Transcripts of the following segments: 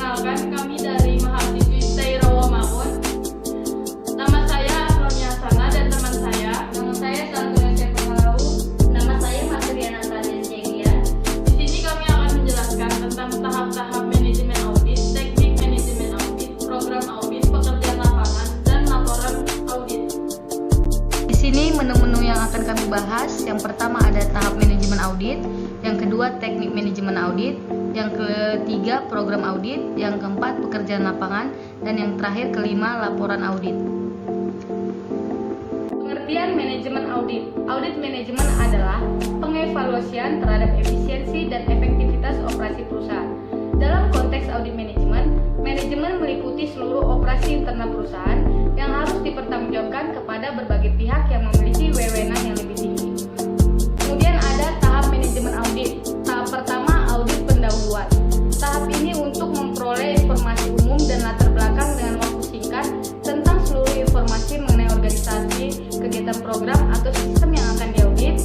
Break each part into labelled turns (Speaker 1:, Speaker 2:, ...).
Speaker 1: Perkenalkan, kami dari mahasiswi Saira Wamaun. Nama saya Asronia Sana dan teman saya.
Speaker 2: Nama saya Sandra Syekmalau. Nama saya Masriana Tania Cegia.
Speaker 1: Di sini kami akan menjelaskan tentang tahap-tahap manajemen audit, teknik manajemen audit, program audit, pekerjaan lapangan, dan laporan audit.
Speaker 2: Di sini menu-menu yang akan kami bahas, yang pertama ada tahap manajemen audit, yang kedua teknik manajemen audit, yang ketiga program audit, yang keempat pekerjaan lapangan, dan yang terakhir kelima laporan audit.
Speaker 1: Pengertian manajemen audit. Audit manajemen adalah pengevaluasian terhadap efisiensi dan efektivitas operasi perusahaan. Dalam konteks audit manajemen, manajemen meliputi seluruh operasi internal perusahaan yang harus dipertanggungjawabkan kepada berbagai pihak yang memiliki wewenang yang lebih tinggi. Kemudian ada tahap manajemen audit. Tahap pertama, audit pendahuluan. Tahap ini untuk memperoleh informasi umum dan latar belakang dengan waktu singkat tentang seluruh informasi mengenai organisasi, kegiatan program atau sistem yang akan diaudit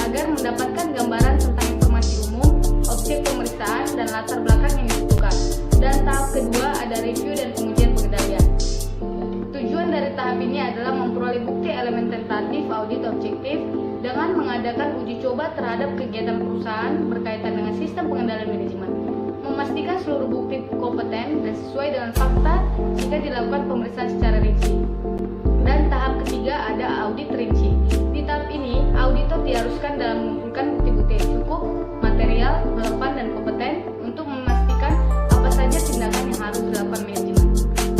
Speaker 1: agar mendapatkan gambaran tentang informasi umum, objek pemeriksaan, dan latar belakang yang dibutuhkan. Dan tahap kedua ada review dan pengujian pengendalian. Tujuan dari tahap ini adalah memperoleh bukti elemen tentatif audit objektif dengan mengadakan uji coba terhadap kegiatan perusahaan berkaitan dengan sistem pengendalian manajemen, memastikan seluruh bukti kompeten dan sesuai dengan fakta jika dilakukan pemeriksaan secara rinci. Dan tahap ketiga ada audit rinci. Di tahap ini, auditor diharuskan dalam mengumpulkan bukti-bukti yang cukup, material, relevan, dan kompeten untuk memastikan apa saja tindakan yang harus dilakukan manajemen.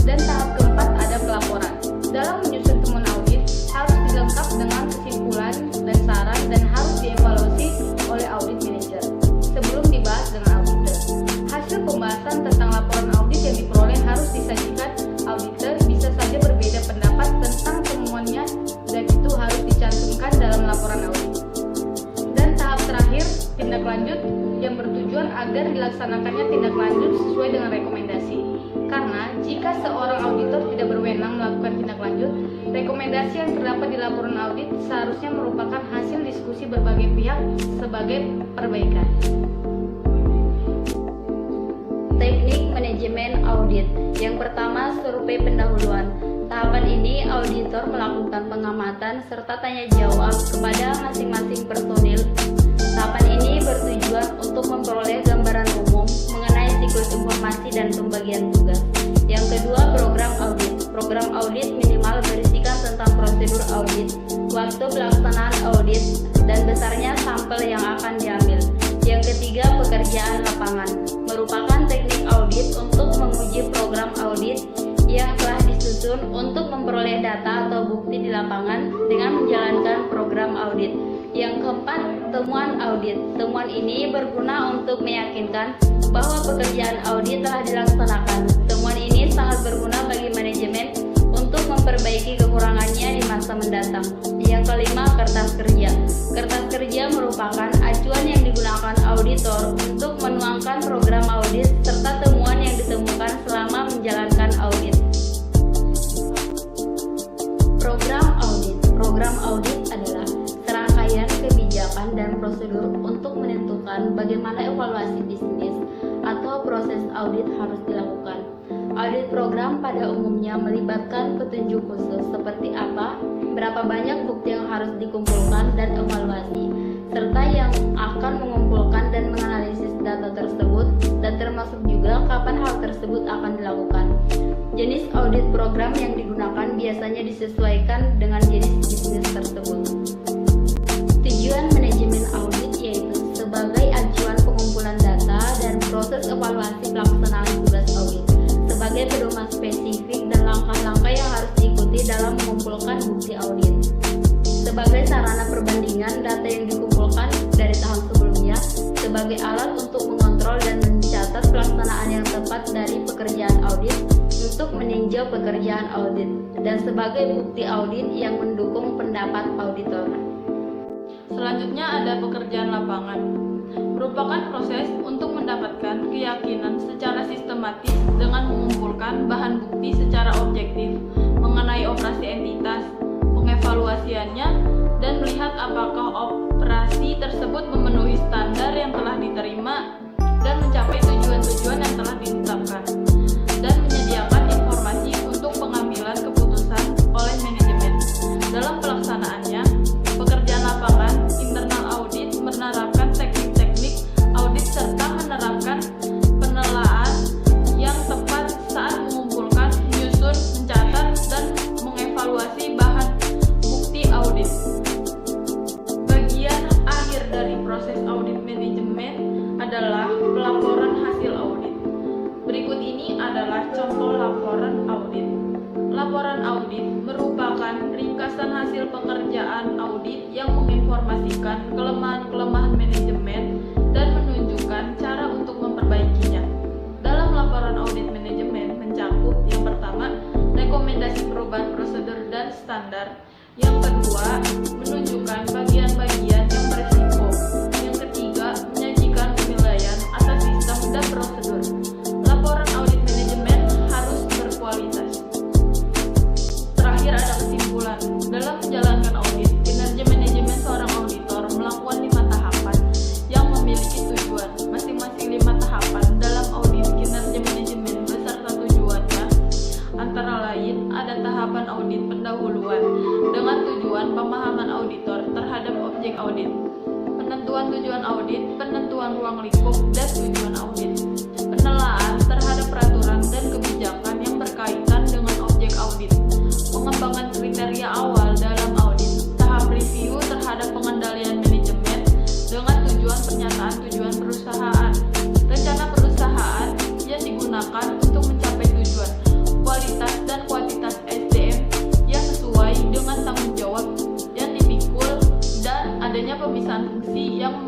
Speaker 1: Dan tahap keempat ada pelaporan. Dalam menyusun temuan audit, harus dilengkap dengan kesimpulan dan saran dan harus dievaluasi oleh audit manager sebelum dibahas dengan auditor. Hasil pembahasan tentang laporan audit yang diperoleh harus disajikan auditor, bisa saja berbeda pendapat tentang temuannya dan itu harus dicantumkan dalam laporan audit. Dan tahap terakhir, tindak lanjut yang bertujuan agar dilaksanakannya tindak lanjut sesuai dengan rekomendasi. Karena jika seorang auditor tidak berwenang melakukan tindak lanjut, rekomendasi yang terdapat di laporan audit seharusnya merupakan hasil diskusi berbagai pihak sebagai perbaikan.
Speaker 2: Teknik manajemen audit. Yang pertama, survei pendahuluan. Tahapan ini auditor melakukan pengamatan serta tanya jawab kepada masing-masing personil. Tahapan ini bertujuan untuk memperoleh gambaran umum mengenai siklus informasi dan pembagian tugas. Yang kedua, program audit. Program audit minimal berisikan tentang prosedur audit, waktu pelaksanaan audit, dan besarnya sampel yang akan diambil. Yang ketiga, pekerjaan lapangan. Merupakan teknik audit untuk menguji program audit yang telah disusun untuk memperoleh data atau bukti di lapangan dengan menjalankan program audit. Yang keempat, temuan audit. Temuan ini berguna untuk meyakinkan bahwa pekerjaan audit telah dilaksanakan. Temuan ini sangat berguna bagi manajemen untuk memperbaiki kekurangannya di masa mendatang. Yang kelima, kertas kerja. Kertas kerja merupakan acuan yang digunakan auditor untuk menuangkan program audit serta temuan yang ditemukan selama menjalankan audit. Program audit. Program audit adalah serangkaian kebijakan dan prosedur untuk menentukan bagaimana evaluasi bisnis atau proses audit harus dilakukan. Audit program pada umumnya melibatkan petunjuk khusus seperti apa, berapa banyak bukti yang harus dikumpulkan dan evaluasi, serta yang akan mengumpulkan dan menganalisis data tersebut, dan termasuk juga kapan hal tersebut akan dilakukan. Jenis audit program yang digunakan biasanya disesuaikan dengan jenis bisnis tersebut. Tujuan manajemen audit yaitu sebagai acuan pengumpulan data dan proses evaluasi pelaksanaan tugas audit, sebagai pedoman spesifik dan langkah-langkah yang harus diikuti dalam mengumpulkan bukti audit, sebagai sarana perbandingan data yang dikumpulkan dari tahun sebelumnya, sebagai alat untuk mengontrol dan mencatat pelaksanaan yang tepat dari pekerjaan audit untuk meninjau pekerjaan audit, dan sebagai bukti audit yang mendukung pendapat auditor.
Speaker 1: Selanjutnya ada pekerjaan lapangan. Merupakan proses untuk mendapatkan keyakinan secara sistematis dengan mengumpulkan bahan bukti secara objektif mengenai operasi entitas, pengevaluasiannya, dan melihat apakah operasi tersebut memenuhi standar yang telah diterima dan mencapai tujuan-tujuan yang telah ditetapkan.
Speaker 3: contoh laporan audit. Laporan audit merupakan ringkasan hasil pekerjaan audit yang menginformasikan kelemahan-kelemahan manajemen dan menunjukkan cara untuk memperbaikinya. Dalam laporan audit manajemen mencakup yang pertama, rekomendasi perubahan prosedur dan standar. Yang kedua, menunjukkan bagian-bagian yang berisiko. Yang ketiga, menyajikan penilaian atas sistem dan prosedur. Laporan audit manajemen harus berkualitas. Terakhir ada kesimpulan. Dalam menjalankan audit, kinerja manajemen seorang auditor melakukan 5 tahapan yang memiliki tujuan. Masing-masing 5 tahapan dalam audit kinerja manajemen beserta tujuannya antara lain ada tahapan audit pendahuluan dengan tujuan pemahaman auditor terhadap objek audit, penentuan tujuan audit, penentuan ruang lingkup dan tujuan audit, penelaahan terhadap peraturan dan kebijakan yang berkaitan dengan objek audit, pengembangan kriteria awal dalam audit, tahap review terhadap pengendalian manajemen dengan tujuan pernyataan tujuan perusahaan, rencana perusahaan yang digunakan untuk mencapai tujuan, kualitas dan kuantitas SDM yang sesuai dengan tanggung jawab yang dipikul, dan adanya pemisahan fungsi yang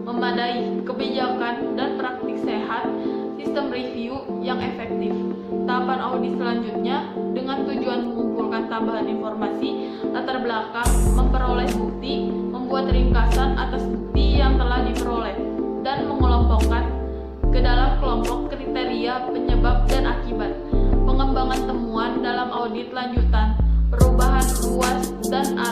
Speaker 3: memadai, kebijakan dan praktik sehat, sistem review yang efektif. Tahapan audit selanjutnya dengan tujuan mengumpulkan tambahan informasi, latar belakang, memperoleh bukti, membuat ringkasan atas bukti yang telah diperoleh, dan mengelompokkan ke dalam kelompok kriteria penyebab dan akibat, pengembangan temuan dalam audit lanjutan, perubahan luas dan arah